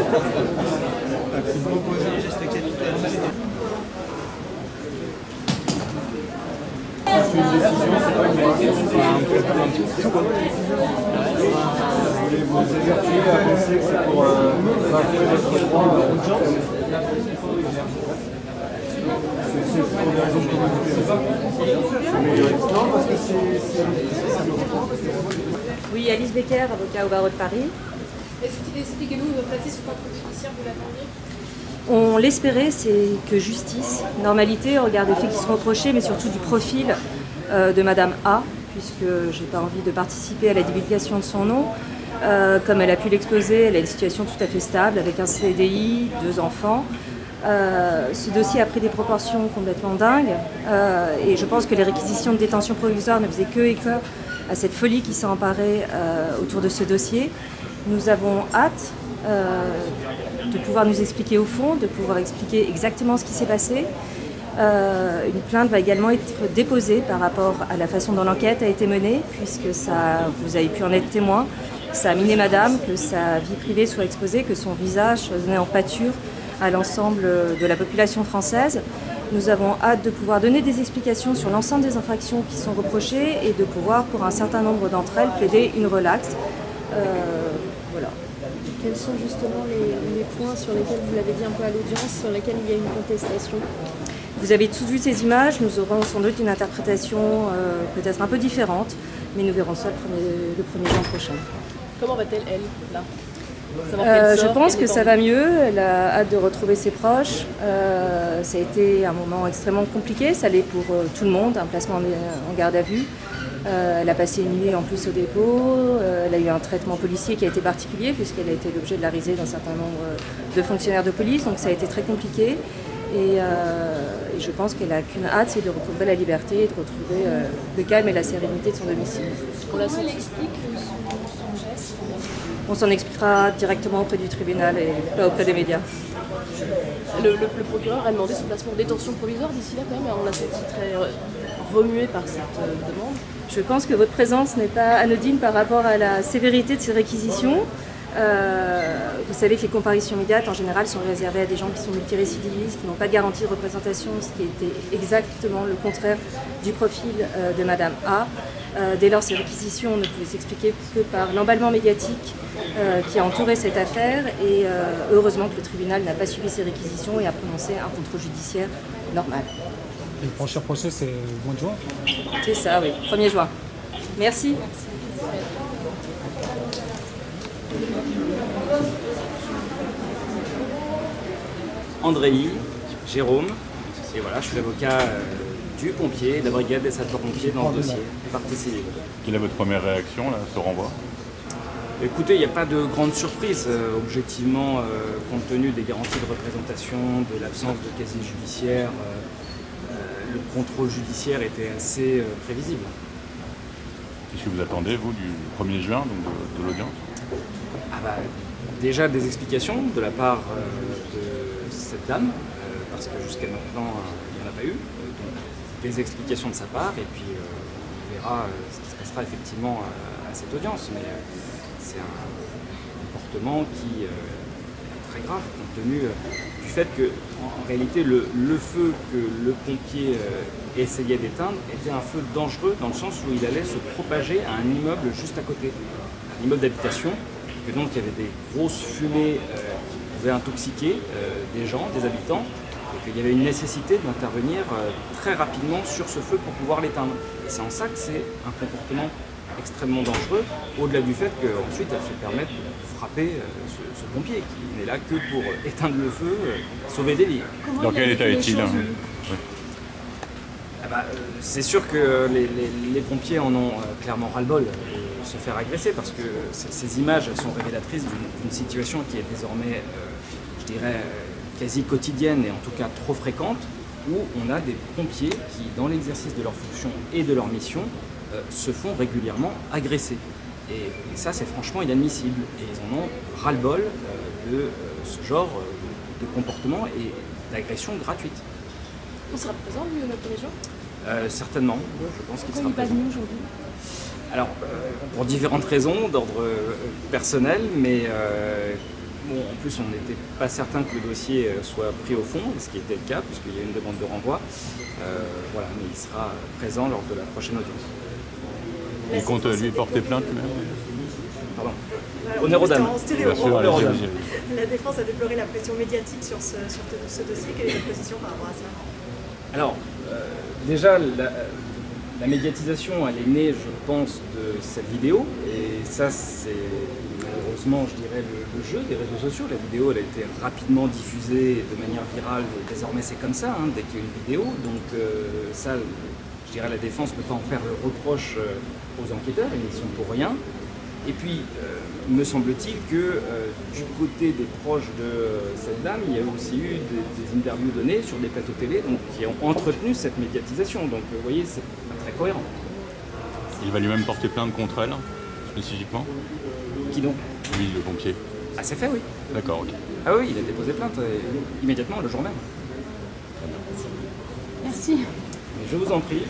Vous évertuez à penser que c'est pour bafouer votre droit à l'audience. C'est pour des raisons de communauté. Non, parce que ça me reprend. Oui, Alice Becker, avocat au barreau de Paris. Expliquez-nous votre avis sur votre judiciaire, vous l'attendiez? On l'espérait, c'est que justice, normalité, au regard des faits qui sont reprochés, mais surtout du profil de Madame A, puisque je n'ai pas envie de participer à la divulgation de son nom. Comme elle a pu l'exposer, elle a une situation tout à fait stable, avec un CDI, 2 enfants. Ce dossier a pris des proportions complètement dingues, et je pense que les réquisitions de détention provisoire ne faisaient que écho à cette folie qui s'est emparée autour de ce dossier. Nous avons hâte de pouvoir nous expliquer au fond, de pouvoir expliquer exactement ce qui s'est passé. Une plainte va également être déposée par rapport à la façon dont l'enquête a été menée, puisque ça, vous avez pu en être témoin. Ça a miné Madame, que sa vie privée soit exposée, que son visage soit donné en pâture à l'ensemble de la population française. Nous avons hâte de pouvoir donner des explications sur l'ensemble des infractions qui sont reprochées et de pouvoir, pour un certain nombre d'entre elles, plaider une relaxe. Voilà. Quels sont justement les points sur lesquels, vous l'avez dit un peu à l'audience, sur lesquels il y a une contestation? Vous avez tous vu ces images, nous aurons sans doute une interprétation peut-être un peu différente, mais nous verrons ça le 1er juin prochain. Comment va-t-elle, elle, là? Je pense que ça va mieux, elle a hâte de retrouver ses proches. Ça a été un moment extrêmement compliqué, ça l'est pour tout le monde, un placement en garde à vue. Elle a passé une nuit en plus au dépôt, elle a eu un traitement policier qui a été particulier puisqu'elle a été l'objet de la risée d'un certain nombre de fonctionnaires de police, donc ça a été très compliqué. Et je pense qu'elle n'a qu'une hâte, c'est de retrouver la liberté et de retrouver le calme et la sérénité de son domicile. On explique son geste. On s'en expliquera directement auprès du tribunal et pas auprès des médias. Le procureur a demandé son placement en détention provisoire d'ici là quand même, on a senti très remué par cette demande. Je pense que votre présence n'est pas anodine par rapport à la sévérité de ces réquisitions. Vous savez que les comparutions immédiates en général sont réservées à des gens qui sont multirécidivistes, qui n'ont pas de garantie de représentation, ce qui était exactement le contraire du profil de Madame A. Dès lors, ces réquisitions ne pouvaient s'expliquer que par l'emballement médiatique qui a entouré cette affaire et heureusement que le tribunal n'a pas suivi ces réquisitions et a prononcé un contrôle judiciaire normal. Et le prochain procès, c'est le mois de juin? C'est ça, oui, 1er juin. Merci. Andréi, Jérôme, et voilà, je suis l'avocat du pompier, de la brigade des sapeurs-pompiers dans ce dossier, partie civile. Quelle est votre première réaction, là, ce renvoi? Écoutez, il n'y a pas de grande surprise. Objectivement, compte tenu des garanties de représentation, de l'absence de casier judiciaire, le contrôle judiciaire était assez prévisible. Qu'est-ce que vous attendez, vous, du 1er juin, donc de l'audience? Déjà des explications de la part de cette dame, parce que jusqu'à maintenant, il n'y en a pas eu. Donc, des explications de sa part, et puis on verra ce qui se passera effectivement à cette audience. Mais c'est un comportement qui est très grave, compte tenu du fait que, en réalité, le feu que le pompier essayait d'éteindre était un feu dangereux, dans le sens où il allait se propager à un immeuble juste à côté, un immeuble d'habitation. Que donc il y avait des grosses fumées qui pouvaient intoxiquer des gens, des habitants, et qu'il y avait une nécessité d'intervenir très rapidement sur ce feu pour pouvoir l'éteindre. Et c'est en ça que c'est un comportement extrêmement dangereux, au-delà du fait qu'ensuite elle se permette de frapper ce pompier qui n'est là que pour éteindre le feu, sauver des vies. Dans quel état est-il? C'est sûr que les pompiers en ont clairement ras-le-bol de se faire agresser, parce que ces images sont révélatrices d'une situation qui est désormais, je dirais, quasi quotidienne et en tout cas trop fréquente, où on a des pompiers qui, dans l'exercice de leurs fonctions et de leur mission, se font régulièrement agresser. Et ça, c'est franchement inadmissible. Et ils en ont ras-le-bol de ce genre de comportement et d'agression gratuite. On sera présent, lui, le 1er juin? Certainement, je pense qu'il sera présent. Pourquoi il n'est pas venu aujourd'hui? Alors, pour différentes raisons d'ordre personnel, mais Bon, en plus, on n'était pas certain que le dossier soit pris au fond, ce qui était le cas, puisqu'il y a une demande de renvoi. Voilà, mais il sera présent lors de la prochaine audience. Il compte lui porter plainte lui-même? Pardon. Honneur aux dames. Bien sûr, allez-y. La défense a déploré la pression médiatique sur ce dossier. Quelle est votre position par rapport à ça? Alors, déjà, la médiatisation, elle est née, je pense, de cette vidéo. Et ça, c'est malheureusement, je dirais, le jeu des réseaux sociaux. La vidéo, elle a été rapidement diffusée de manière virale. Désormais, c'est comme ça, hein, dès qu'il y a une vidéo. Donc ça, je dirais, la défense ne peut pas en faire le reproche aux enquêteurs. Ils ne sont pour rien. Et puis, me semble-t-il que du côté des proches de cette dame, il y a aussi eu des interviews données sur des plateaux télé donc, qui ont entretenu cette médiatisation. Donc, vous voyez, c'est pas très cohérent. Il va lui-même porter plainte contre elle, spécifiquement? Qui donc? Lui, le pompier. Ah, c'est fait, oui. D'accord, ok. Ah oui, il a déposé plainte immédiatement, le jour même. Merci. Mais je vous en prie.